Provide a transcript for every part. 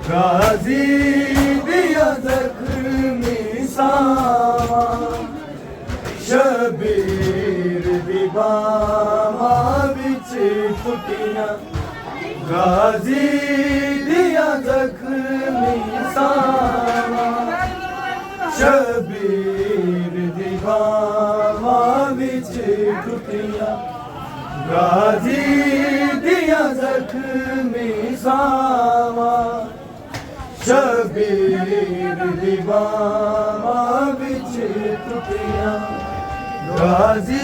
गाजी दिया जख्मी सामा शबीर दी बामा विच टुटियां गाजी दिया जख्मी सामा शबीर दी बामा विच टुटियां गाजी दिया जख्मी सामा शबीर दी बामा विच टुटियां गाजी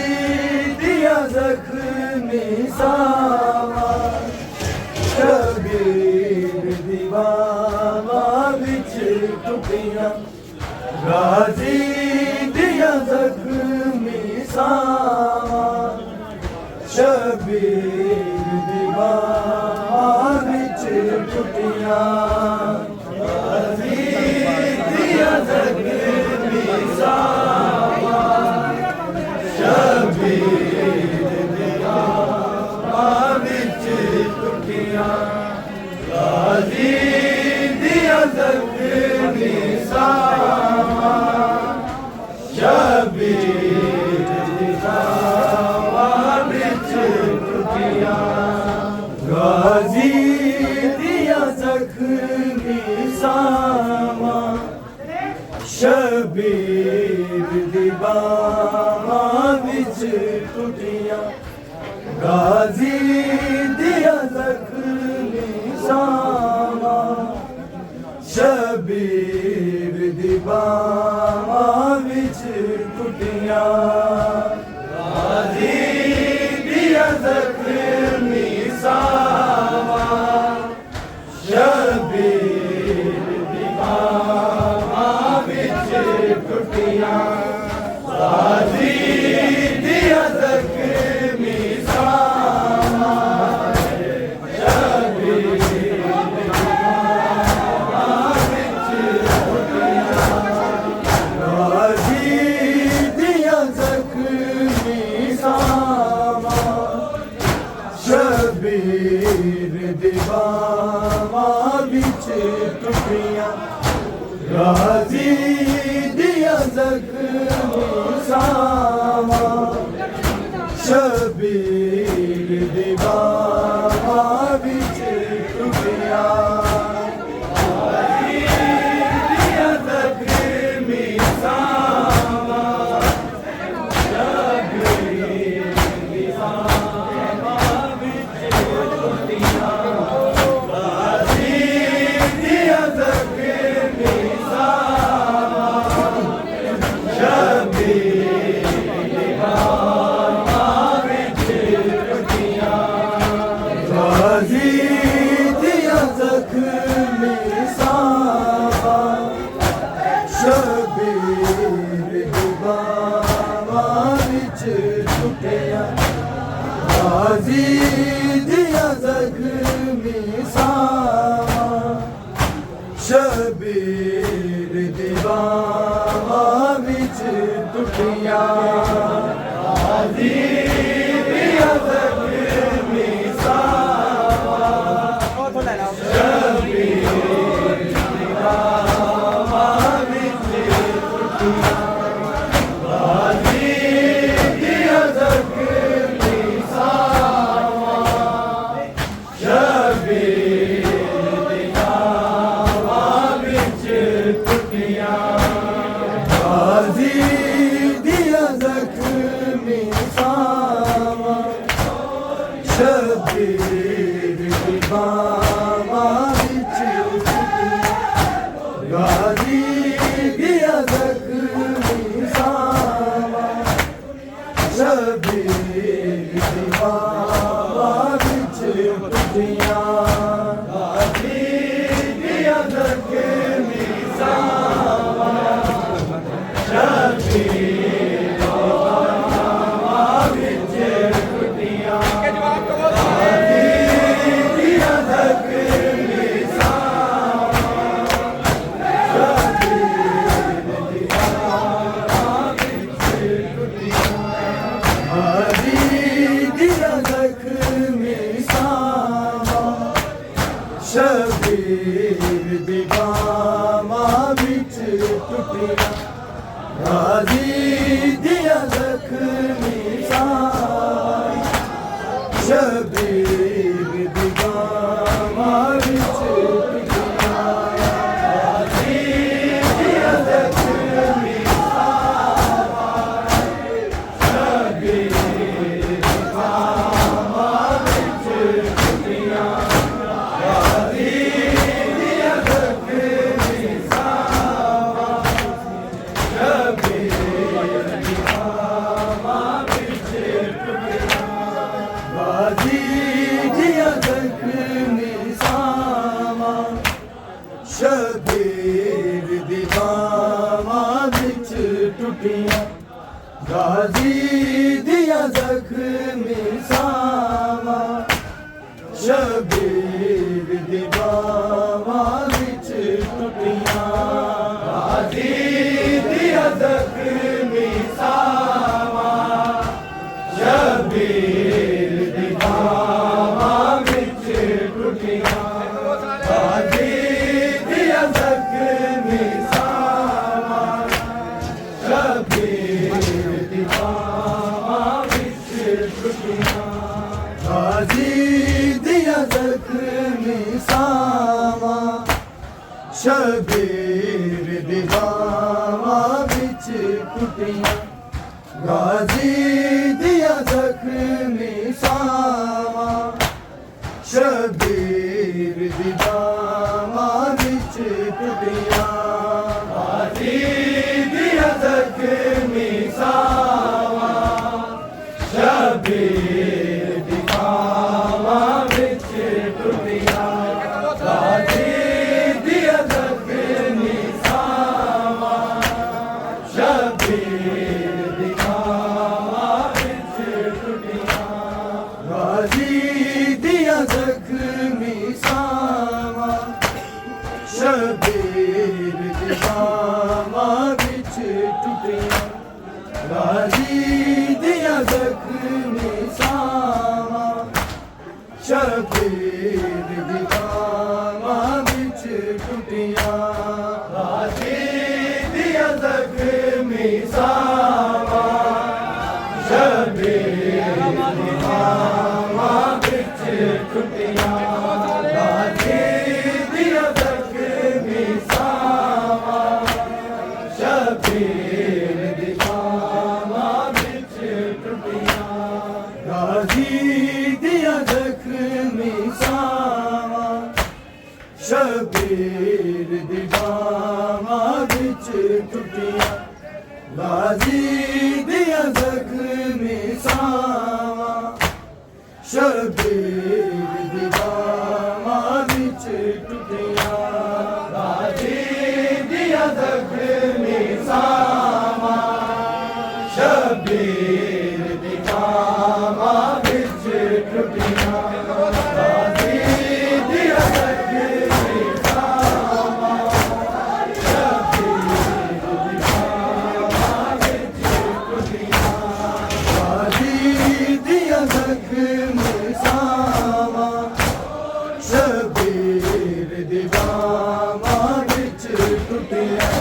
दिया जख्मी सामा शबीर दी बामा विच टुटियां गाजी दिया जख्मी सामा शबीर दी बामा विच टुटियां गाजी दिया जख्मी सामा शबीर दी बामा विच टुटियां गाजी दिया जख्मी सामा शबीर दी बामा विच टुटियां गाजी दिया जख्मी सामा शबीर दी बामा विच टुटियां गाजी दिया जख्मी सामा शबीर दी बामा विच टुटियां गाजी दिया जख्मी सामा शबीर दी बामा विच टुटियां गाजी दिया जख्मी सामा शबीर दी बामा विच टुटियां गाजी दिया जख्मी सामा शबीर दी बामा विच टुटियां गाजी दिया जख्मी सामा शबीर दी बामा विच टुटियां गाजी दिया जख्मी सामा शबीर दी बामा विच टुटियां गाजी दिया जख्मी सामा शबीर दी बामा विच टुटियां गाजी दिया जख्मी सामा शबीर दी बामा विच टुटियां गाजी दिया जख्मी सामा शबीर दी बामा विच टुटियां गाजी दिया जख्मी सामा शबीर दी बामा विच टुटियां गाजी दिया जख्मी सामा शबीर दी बामा विच टुटियां गाजी दिया जख्मी सामा शबीर दी बामा विच टुटियां गाजी दिया जख्मी सामा शबीर दी बामा विच टुटियां गाजी दिया जख्मी सामा शबीर दी बामा विच टुटियां गाजी दिया जख्मी सामा शबीर दी बामा विच टुटियां गाजी दिया जख्मी सामा शबीर टुटियां गाजी दिया जख्मी सामा शबीर दी बावां विच टुटियां गाजी दिया जख्मी सामा शबीर दी बावां विच टुटियां गाजी दिया जख्मी सामा शबीर दी बावां विच टुटियां गाजी दिया जख्मी सामा शबीर दी बावां विच टुटियां गाजी दिया जख्मी सामा शबीर दी बावां विच टुटियां गाजी दिया जख्मी सामा शबीर दी बावां विच टुटियां गाजी दिया जख्मी सामा शबीर दी बावां विच टुटियां गाजी दिया जख्मी सामा शबीर दी बावां विच टुटियां गाजी दिया जख्मी सामा शबीर दी बावां विच टुटियां गाजी दिया जख्मी सामा शबीर दी बावां विच टुटियां गाजी दिया जख्मी सामा शबीर दी बावां विच टुटियां गाजी दिया जख्मी सामा शबीर दी बावां विच टुटियां गाजी दिया जख्मी सामा शबीर दी बावां विच टुटियां गाजी दिया जख्मी सामा शबीर दी बावां विच टुटियां गाजी दिया जख्मी सामा शबीर दी बावां विच टुटियां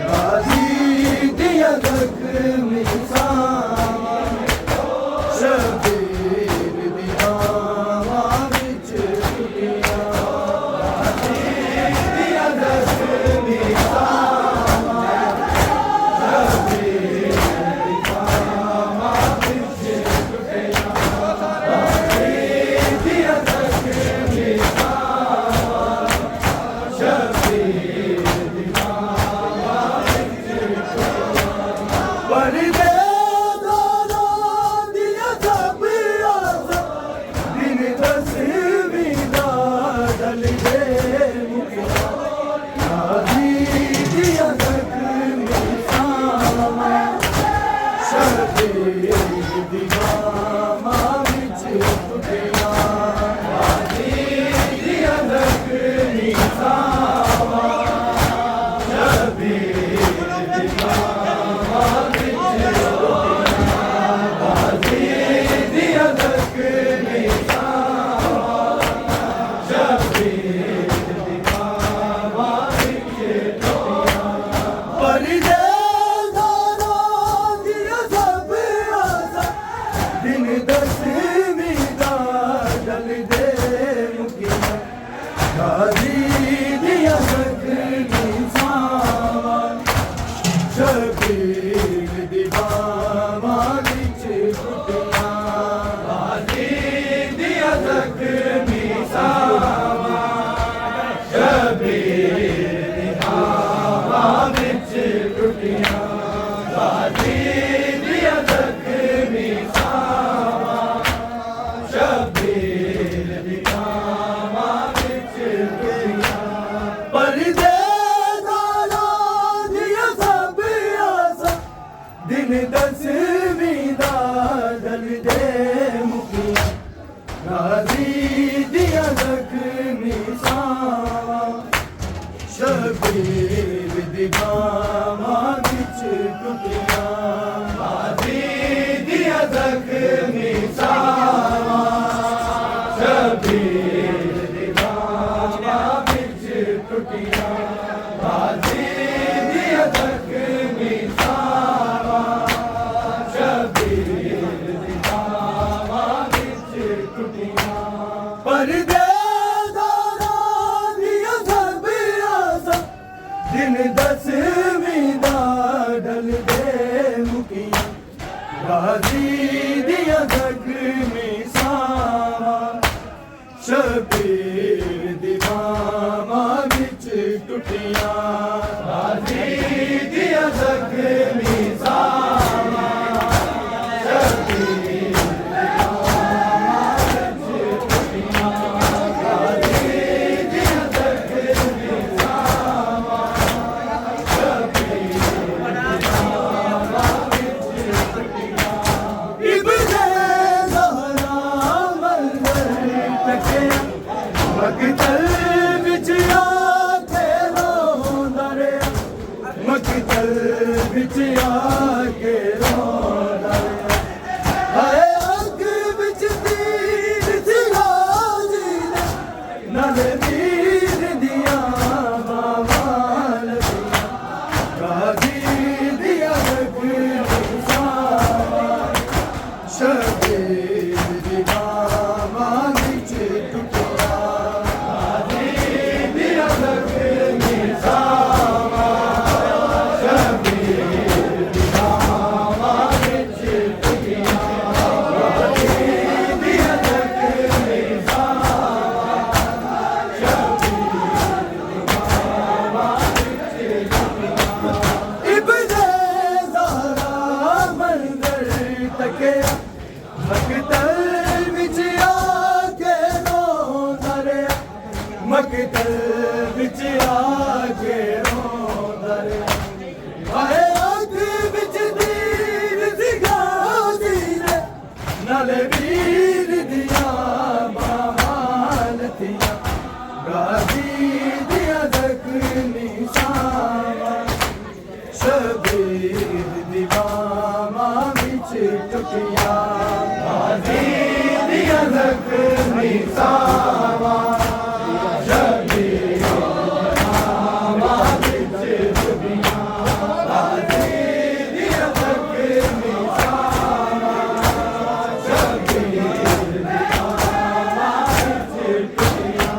गाजी दिया जख्मी सामा शबीर दी बावां विच टुटियां गाजी दिया जख्मी सामा शबीर दी बावां विच टुटियां गाजी दिया जख्मी सामा शबीर दी बावां विच टुटियां गाजी दिया जख्मी सामा शबीर दी बावां विच टुटियां शबीर दी बावां विच टुटियां गाजी दिया जख्मी सामा शबीर दी बावां विच टुटियां गाजी दिया जख्मी सामा शबीर दी बावां विच टुटियां परदे दाना दिया सब आसा दिन दसवीं दा ढल दे मुखिया गाजी दिया जख्मी सावा शबीर दी बावां विच टुटिया गाजी दिया जख्मी सावा शबीर दी बावां विच टुटिया गाजी दिया जख्मी सावा शबीर दी बावां विच टुटिया परदेदारां दिया सब आसां दिन दसवीं दा ढल दे मुकिया गाजी दिया जख्मी सावा शबीर दी बावां विच टुटिया गाजी दिया जख्मी सावा शबीर दी बावां विच टुटिया गाजी दिया जख्मी सावा शबीर दी बावां विच टुटिया इब्ने ज़हरा मंज़र तकिया मकतल विच आके रोंदा रिहा मकतल विच आके रोंदा रिहा हाय अग विच तीर सी गाजी ने नाले वीर दियां बावां लगियां गाजी दिया जख्मी सावा शबीर दी बावां विच टुटिया गाजी दिया जख्मी सावा शबीर दी बावां विच टुटिया गाजी दिया जख्मी सावा शबीर दी बावां विच टुटिया इब्ने ज़हरा मंज़र तकिया मकतल विच आके रोंदा रिहा मकतल विच आके रोंदा रिहा हाय अग विच तीर सी गाजी ने नाले वीर दियां बावां लथियां गाजी दिया जख्मी सावा शबीर दी बावां विच टुटिया गाजी दिया जख्मी सावा शबीर दी बावां विच टुटिया गाजी दिया जख्मी सावा शबीर दी बावां विच टुटिया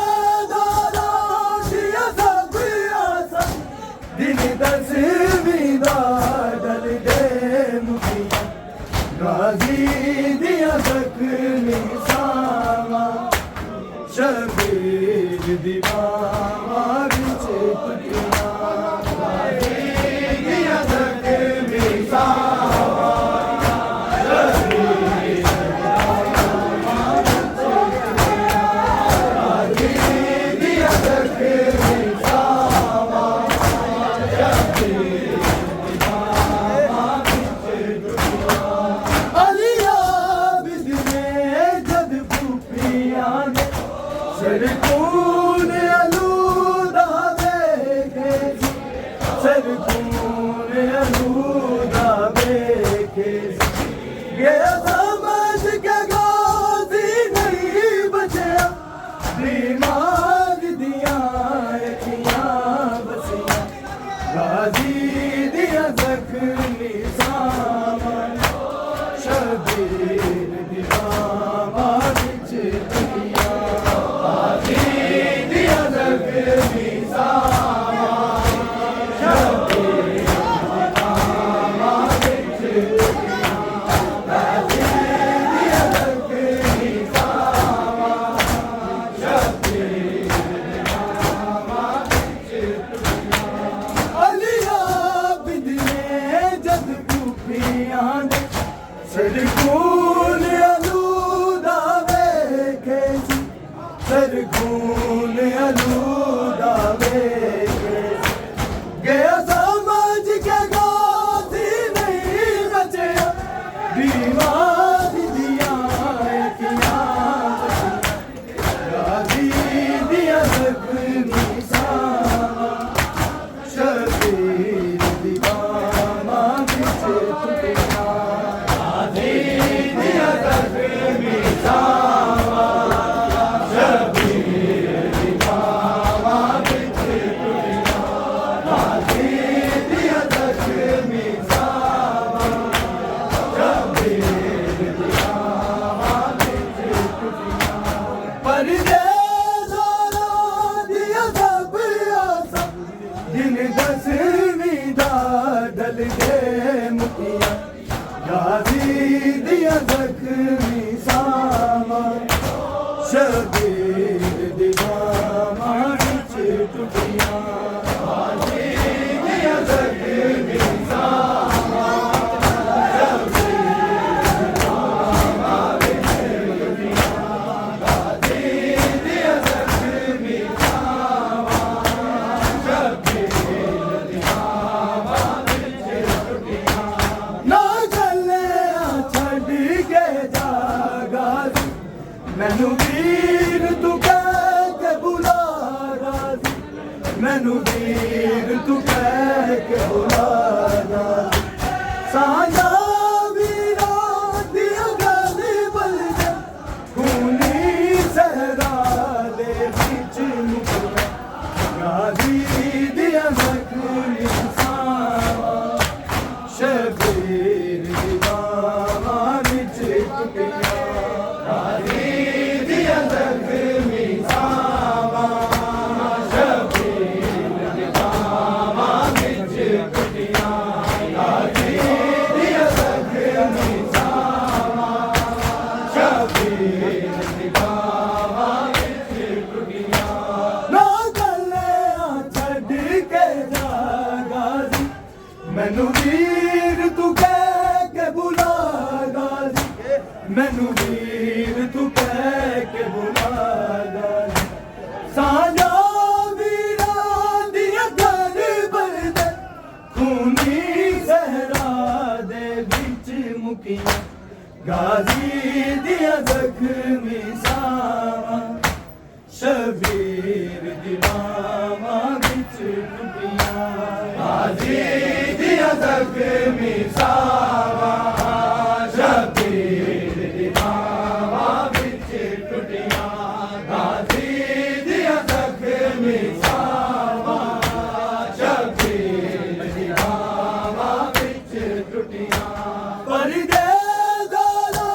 परदेदारां दिया सब आसां दिन दसवीं दा ढल दे मुकिया गाजी दिया जख्मी सावा शबीर दी बावां विच टुटिया गाजी दिया जख्मी सावा शबीर दी बावां विच टुटिया गाजी दिया जख्मी सावा शबीर दी बावां विच टुटिया अलिया बिद ने जद भूपियां ने सरकून अलूदा वेखे सरकून अलूदा वेखे गया समझ के गाजी नहीं बचया दिमाग दिया अखियां बसिया गाजी दिया जख्मी सावा शबीर दी बावां विच टुटिया गाजी दिया जख्मी सावा शबीर दी बावां विच टुटिया गाजी दिया जख्मी सावा शबीर दी बावां विच टुटिया अलिया बिद ने जद भूपियां ने सरकून अलूदा वेखे सरकून अलूदा वेखे गया समझ के गाजी डलदे मुखिया गाजी दिया जख्मी सावा शबीर दी बावां विच टुटियां गाजी दिया जख्मी सावा मैनू वीर तू कह के बुला राजी मैनू वीर तू कह के बुला राजी साजा वीरा दिया गल बलदे खूनी सहरा दे बिच मुकया गाजी दिया जख्मी सावा शबीर दी बावां विच टुटियां मैनू वीर तू कह के बुला गाजी मैनू वीर तू कह के बुला गाजी साजा वीरा दिया गल बलदे खूनी सहरा दे बिच मुकिया गाजी दिया जख्मी सावा शबीर दी बावां विच टुटियां गाजी जख्मी सावा शबीर दी बावां विच टुटियां गाजी दिया जख्मी सावा शबीर दी बावां विच टुटियां परदेदारा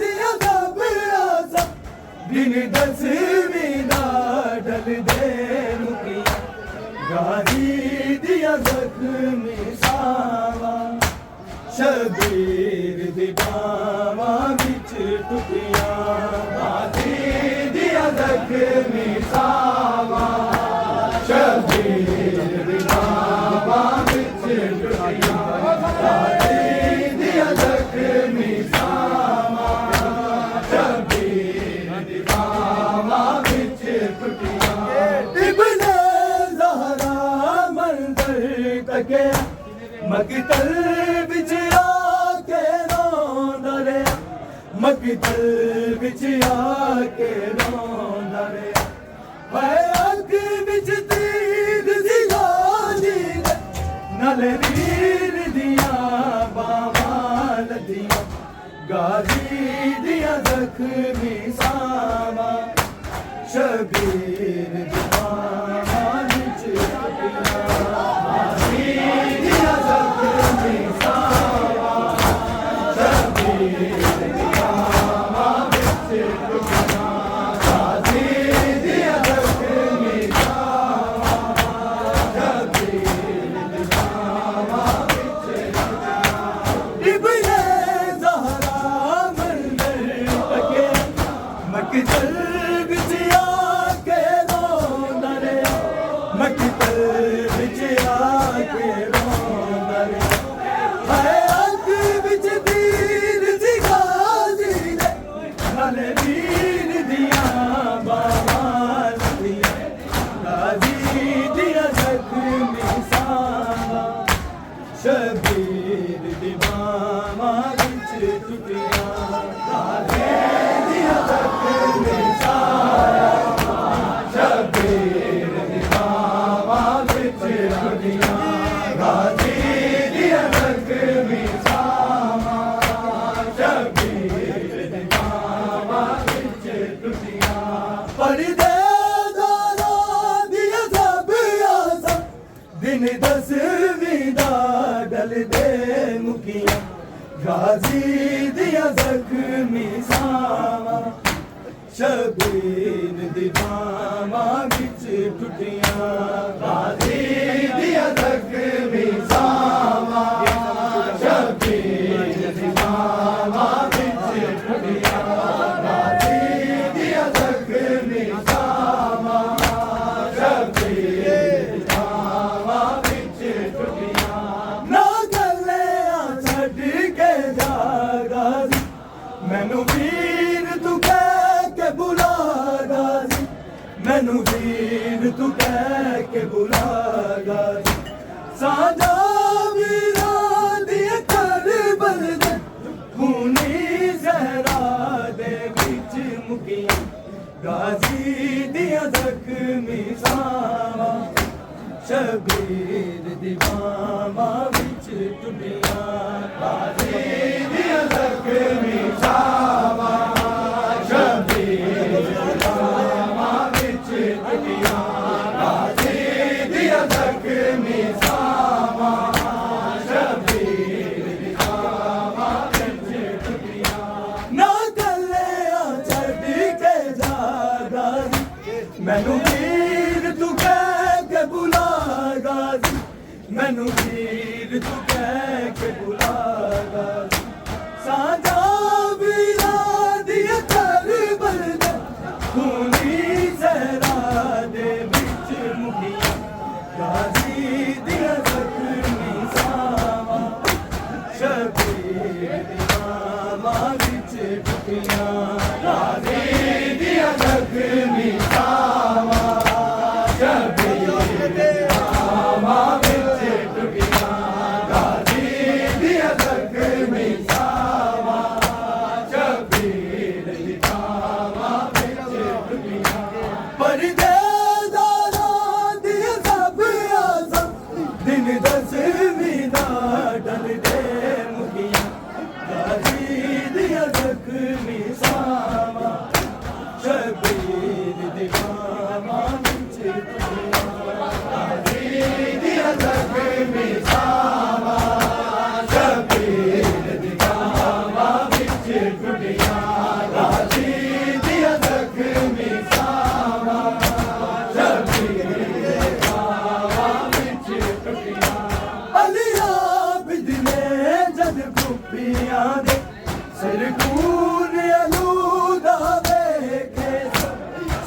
दिया दबिया सा दिन दसवीं दा डलदे मुकिया गाजी दिया जख्मी सावा शबीर दी बावां विच टुटियां गाजी दिया जख्मी सावा शबीर दी बावां विच टुटियां गाजी दिया जख्मी सावा शबीर दी बावां विच टुटियां इब्ने ज़हरा मंज़र तके मकतल विच आके रोंदा रे मकतल विच आके रोंदा रे हाय अग विच तीर दी गाजी दे नाले वीर दिया बावां लदियां गाजी दिया जख्मी सावा शबीर दी बावां विच टुटियां गाजी दिया जख्मी सावा शबीर दी बावां विच टुटियां गाजी दिया जख्मी सावा शबीर दी बावां विच टुटियां इब्ने ज़हरा मंज़र तके मकतल विच आके रोंदा रे मकतल विच आके रोंदा रे हाय अग विच तीर दी गाजी दे नाले वीर दिया बावां लदियां गाजी दिया जख्मी सावा शबीर दी बावां विच टुटियां गाजी दिया जख्मी सावा शबीर दी बावां विच टुटियां गाजी दिया जख्मी सावा शबीर दी बावां विच टुटियां परदेदारा दिया दबिया सा दिन दसवीं दा डलदे मुकिया गाजी दिया जख्मी सावा शबीर दी बावां विच टुटियां गाजी दिया जख्मी सावा मैनू वीर तू कह के बुला गाजी साजा वीरा दिया कर बलद खूनी जहरा दे बिच मुकिया गाजी दिया जख्मी सावा शबीर दीवामा बिच टुटिया गाजी दिया जख्मी सावा शबीर दीवामा बिच टुटिया गाजी दिया जख्मी सावा शबीर दीवामा बिच टुटिया ना गले छड़ के जा गाजी मैनू वीर तू कह के बुला गाजी मैनू वीर तू कह के बुला गाजी साजा वीरा दिया कर बलद खूनी जहरा दे बिच मुखिया गाजी दिया जख्मी सावा शबीर दीवामा बिच टुटिया गाजी दिया जख्मी सावा शबीर दीवामा बिच टुटिया गाजी दिया जख्मी सावा शबीर दीवामा बिच टुटिया परदेदारा दिया सब आसम दिन दसवीं दा डल दे मुखिया गाजी दिया जख्मी सावा शबीर दीवामा बिच टुटिया गाजी दिया जख्मी सावा शबीर दीवामा बिच टुटिया गाजी दिया जख्मी सावा शबीर दीवामा बिच टुटिया अलिया बिजले जद खुफियां दे सरकून अलूदा वेखे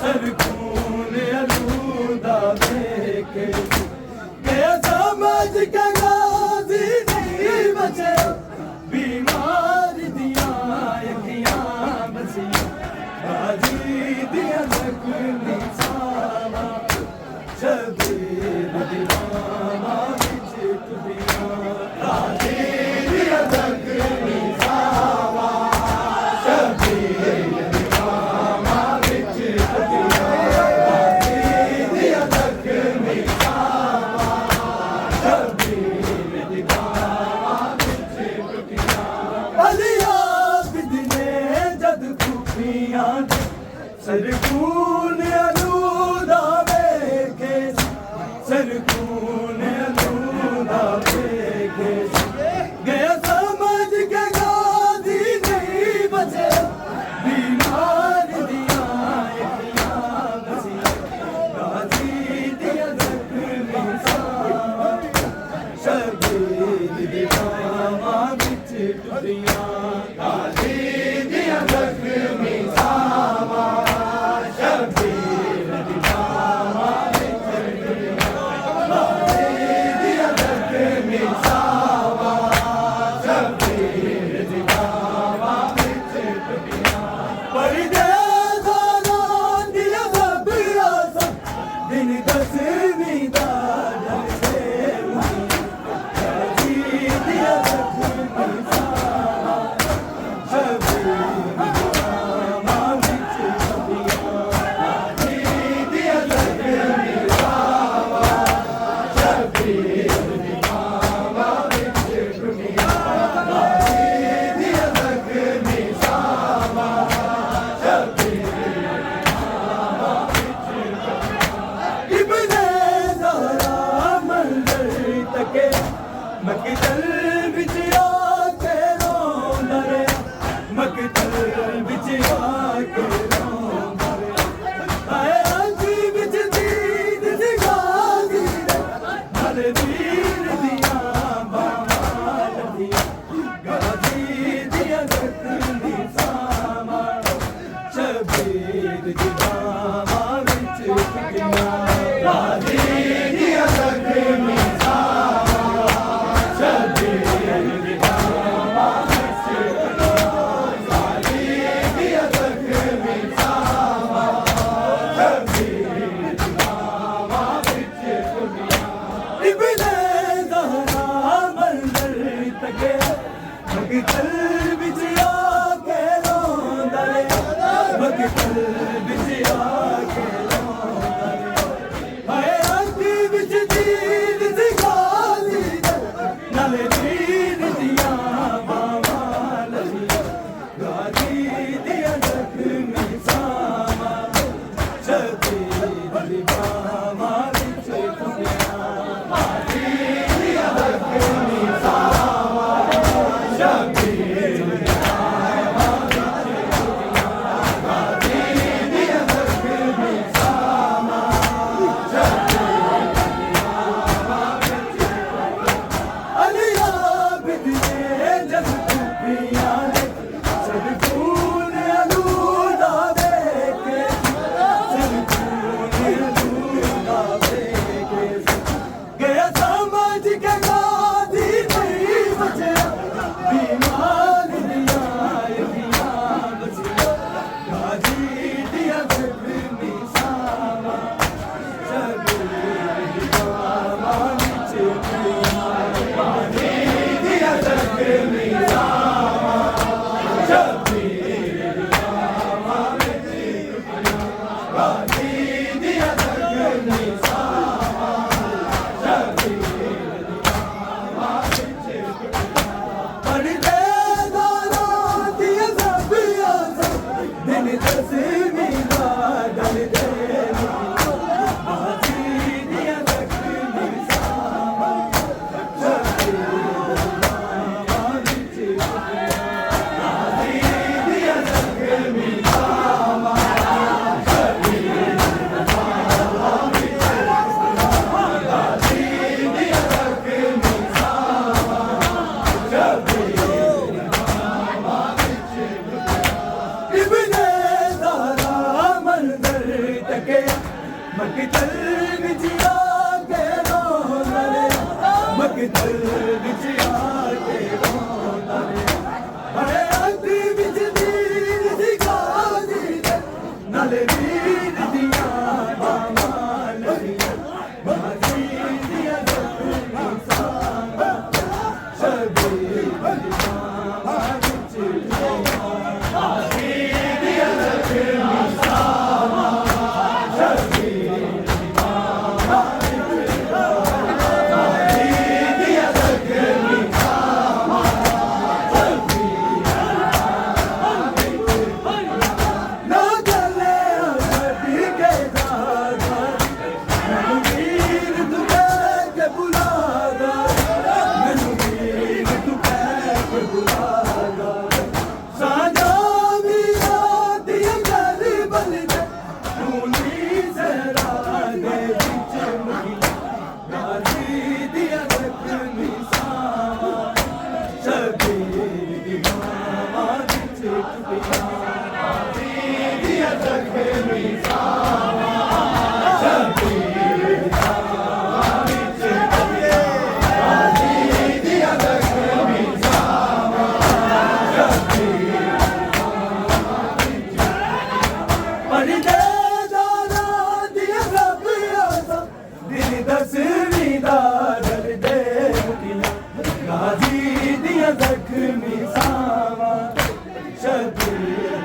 सरकून अलूदा वेखे गया समझ के गाजी नहीं बचे बीमार दिया अखियां बसिया गाजी दिया जख्मी सावा शबीर दीवामा बिच टुटिया गाजी दिया जख्मी सावा शबीर दीवामा बिच टुटिया गाजी दिया जख्मी सावा शबीर दीवामा बिच टुटिया अलिया बिजले जद खुफियां दे सरकून अलूदा वेखे सरकून अलूदा वेखे गया समझ के गाजी नहीं बचे बीमार दिया अखियां बसिया गाजी दिया जख्मी सावा शबीर दीवामा बिच टुटिया गाजी दिया जख्मी सावा शबीर दीवामा बिच टुटिया गाजी दिया जख्मी सावा शबीर दीवामा बिच टुटिया परदेदारा दिया सब आसम दिन दसवीं दा डल दे मुखिया गाजी दिया जख्मी सावा शबीर दीवामा बिच टुटिया गाजी दिया जख्मी सावा शबीर दीवामा बिच टुटिया गाजी दिया जख्मी सावा शबीर दीवामा बिच टुटिया इब्ने ज़हरा मंज़र तके मकतल बिच आके रोंदा रे मकतल बिच आके रोंदा रे आए अंजी बिच दीद दी गाजी रे भल वीर दिया बामा लदिया गाजी दिया जख्मी सावा शबीर दीवामा बिच टुटिया गाजी दिया जख्मी सावा शबीर दीवामा मगतल बिच आके रोंदा रे मगतल बिच आके रोंदा रे हाय अख बिच दीद दिखाली नाले दीद दिया बावा लगिया गाजी दिया जख्मी सामा शबीर दी बावा बिच दुनिया गाजी दिया जख्मी सामा शबीर दी बावा बिच दुनिया गाजी दिया जख्मी सामा शबीर दी बावा बिच अलिया बिदे जग पिया ने सब खून अलूदा देके सब खून अलूदा देके गया समझ के गादी नहीं बचा बीमार दिया यकिया बचिया गाजी दिया जख्मी सामा शबीर दी बावा बिच दुनिया गाजी दिया जख्मी सामा शबीर दी बावा बिच दुनिया गाजी दिया जख्मी सामा शबीर दी बावा बिच दुनिया पढ़दे दाना दिया सब आसा दिन दसवीं दा डलदे गाजी दिया जख्मी सामा शबीर दी बावा बिच दुनिया गाजी दिया जख्मी सामा शबीर दी बावा बिच दुनिया गाजी दिया जख्मी सामा शबीर दी बावा बिच दुनिया इब्ने ज़हरा मंज़र तके मगतल बिच आके रोंदा रे मगतल बिच आके रोंदा रे हाय अख बिच दीद दिखाली नाले दीद दिया बावा लगिया गाजी दिया जख्मी सामा शबीर दी बावा बिच दुनिया गाजी दिया जख्मी सामा शबीर दी बावा बिच दुनिया गाजी दिया जख्मी सामा शबीर दी बावा बिच दुनिया ना चले अगड़ी के दादा मैनू वीर तू कह के बुलादा मैनू वीर तू कह के बुलादा साजा मीरा दिया घर बन दे तूनी जरा दे बिच मुगिया गाजी दिया जख्मी सामा शबीर दी बावा बिच दुनिया गाजी दिया जख्मी सामा शबीर दी बावा बिच दुनिया गाजी दिया जख्मी सामा शबीर पढ़दे दाना दिया सब आसा दिन दसवीं दा डलदे मुकिया गाजी दिया जख्मी सामा शबीर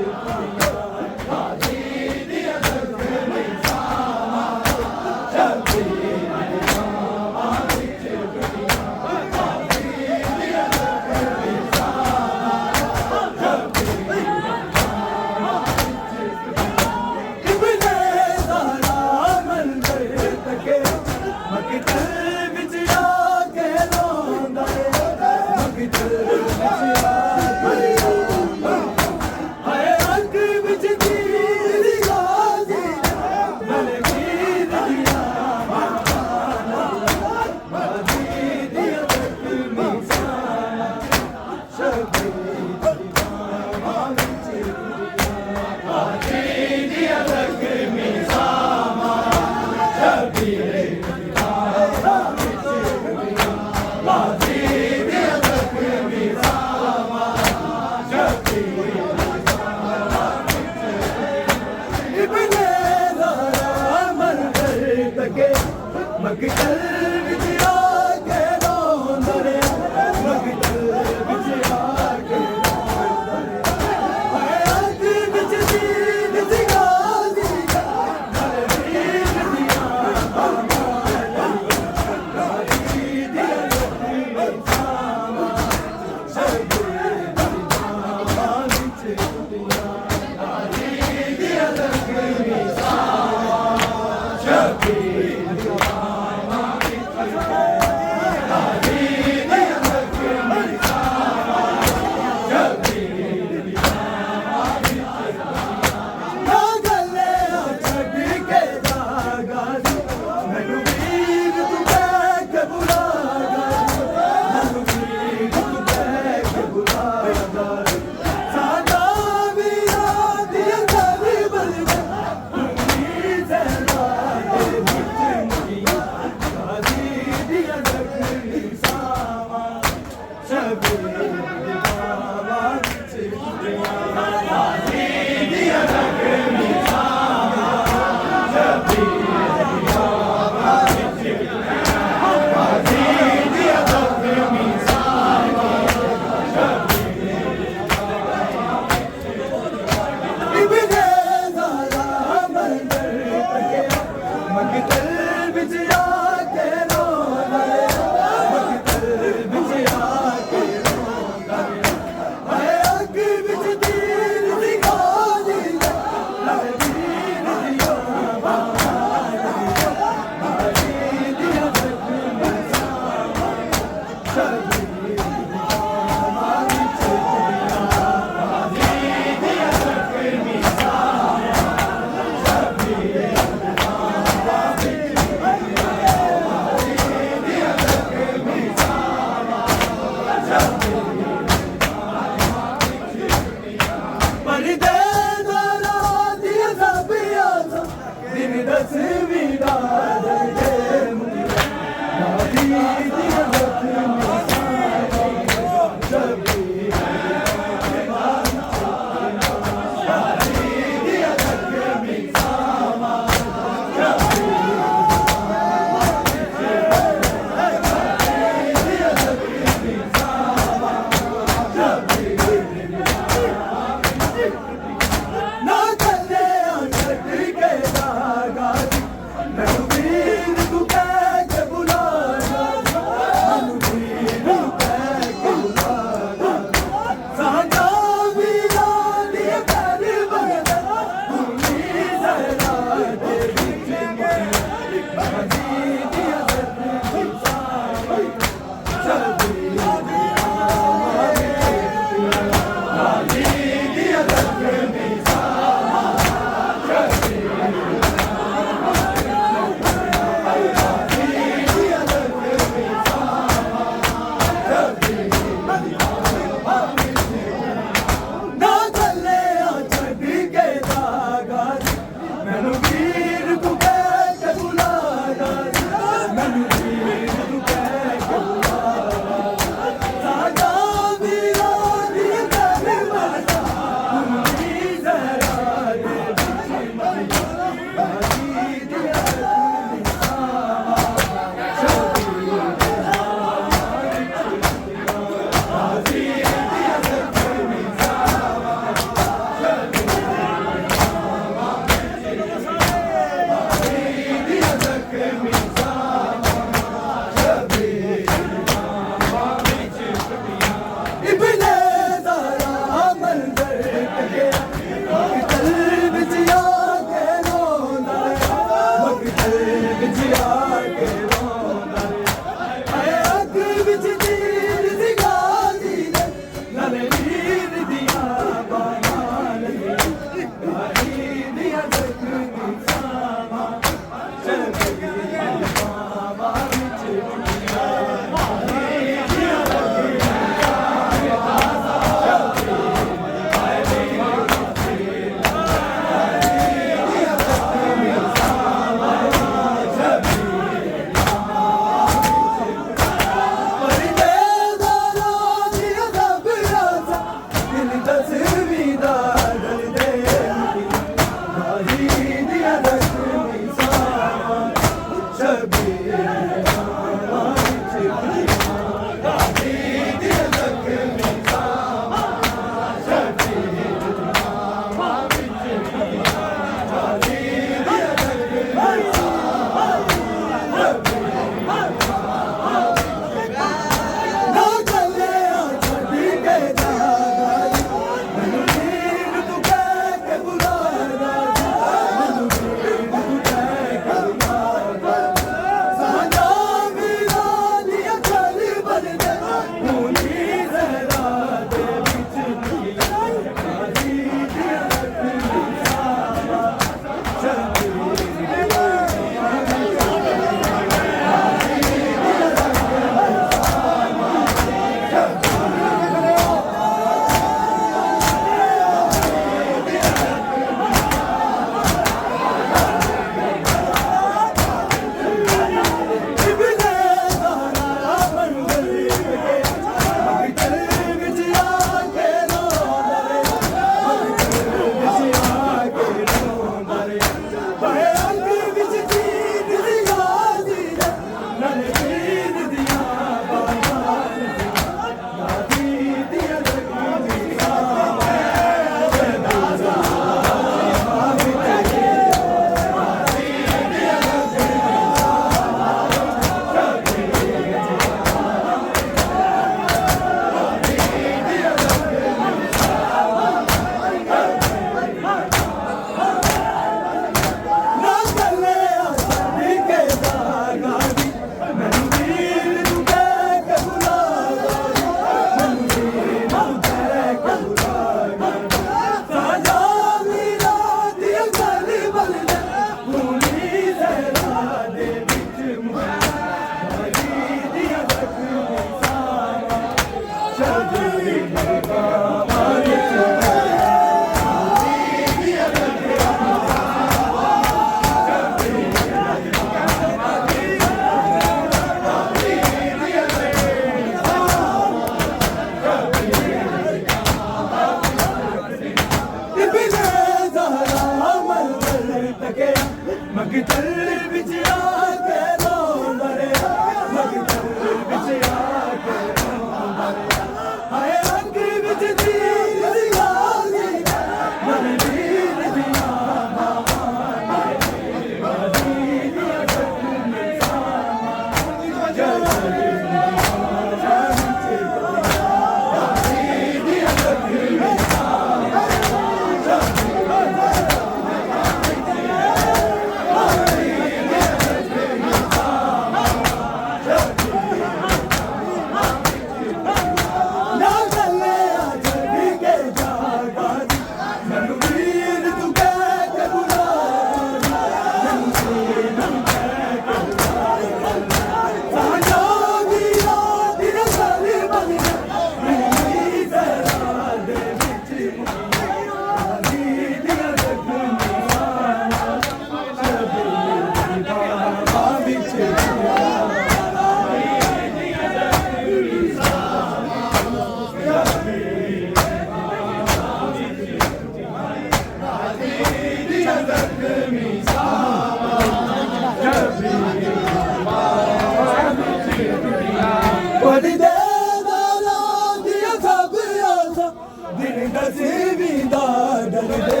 बड़ी देदारां दियां सब आसां दिन दसवीं डल दे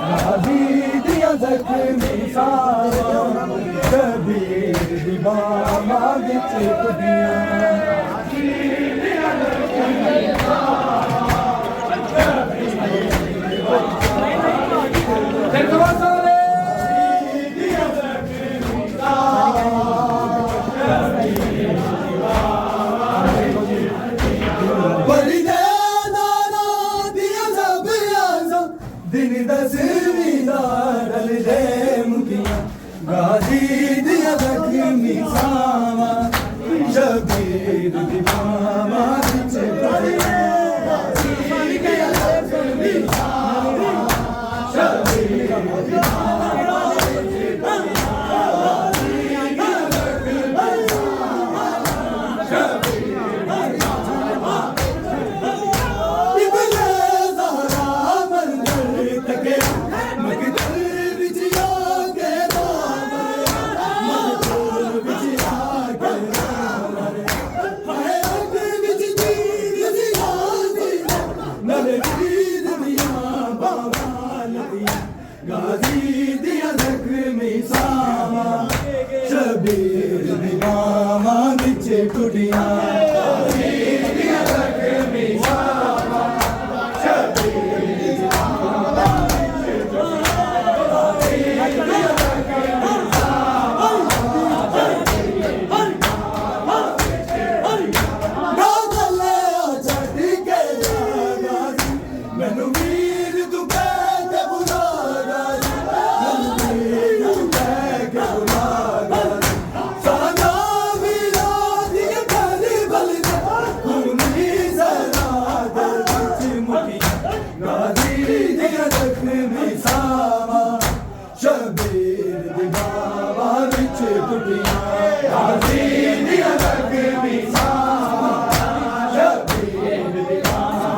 गाजी दियां जख्मी सावां शबीर दी बावां विच टुटियां दिन दसवीं डल दे मुखिया गाजी दियां जख्मी सावां शबीर दी बावां विच गाजी दियां जख्मी सावां शबीर दी बावां विच गाजी दियां जख्मी सावां शबीर दी बावां गाजी दियां जख्मी सावां शबीर दी बावां विच टुटियां गाजी दियां जख्मी सावां शबीर दी बावां विच शबीर दी बावां विच टुटियां गाजी दियां जख्मी सावां शबीर दी बावां विच टुटियां गाजी दियां जख्मी सावां शबीर दी बावां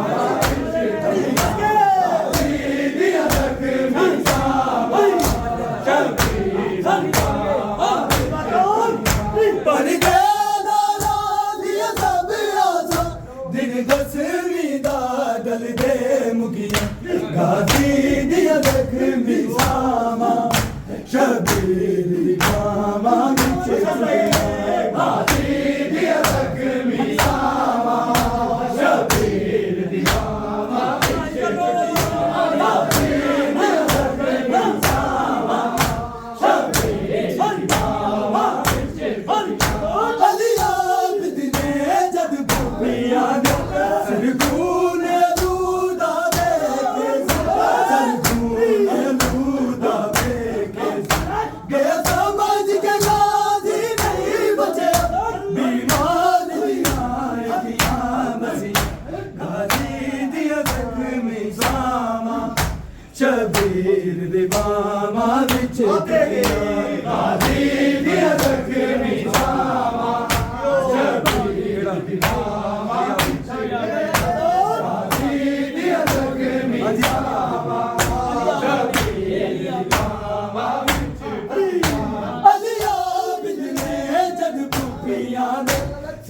पर देदारां दियां सब आसां दिन दसवीं डल दे मुखिया गाजी दियां जख्मी सावां शबीर दी बावां विच गाजी दियां जख्मी सावां शबीर दी बावां विच गाजी दियां जख्मी सावां शबीर दी बावां विच अलिया बिदने जद भूपियां ने सरकूने लूदा दे के सरकूने लूदा दे के गया समझ के गाजी नहीं बचे बीमार दियां बसी गाजी दियां जख्मी सावां शबीर दी बावां विच गाजी दियां जख्मी सावां शबीर दी बावां विच गाजी दियां जख्मी सावां शबीर दी बावां विच अलिया बिजने जग भूपियां ने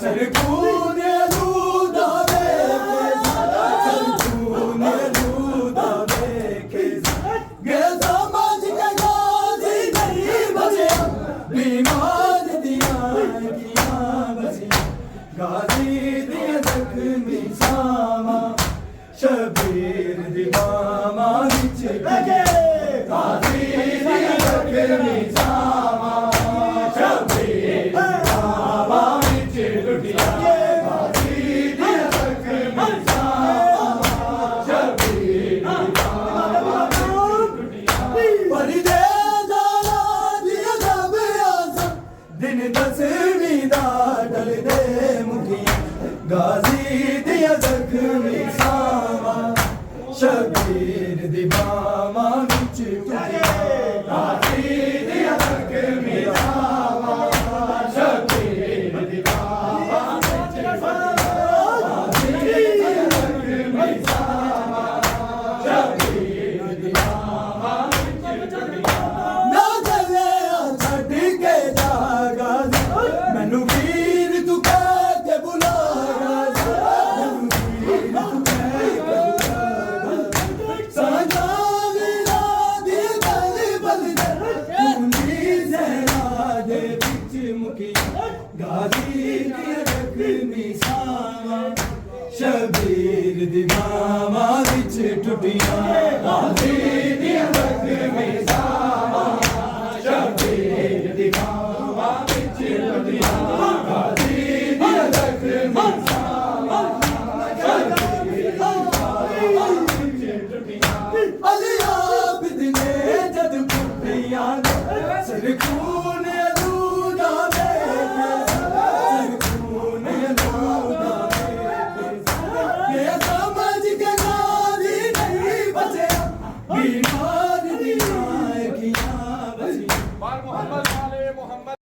सरकूने लूदा दे के सरकूने लूदा दे के गया समझ के गाजी नहीं बचे बीमार दियां बसी गाजी दियां जख्मी सावां शबीर दी बावां विच गाजी दियां जख्मी सावां शबीर दी बावां विच टुटियां गाजी दियां जख्मी सावां शबीर दी बावां विच टुटियां बड़ी देदारां दियां सब आसां दिन दसवीं डल दे मुखिया गाजी दियां जख्मी सावां शबीर दी बावां विच टुटियां गाजी दियां जख्मी सावां शबीर दी बावां विच गाजी दियां जख्मी सावां शबीर दी बावां विच ना चले छड्ड के जा गाजी मैनू वीर तू कह शबीर दी बावां विच टुटियां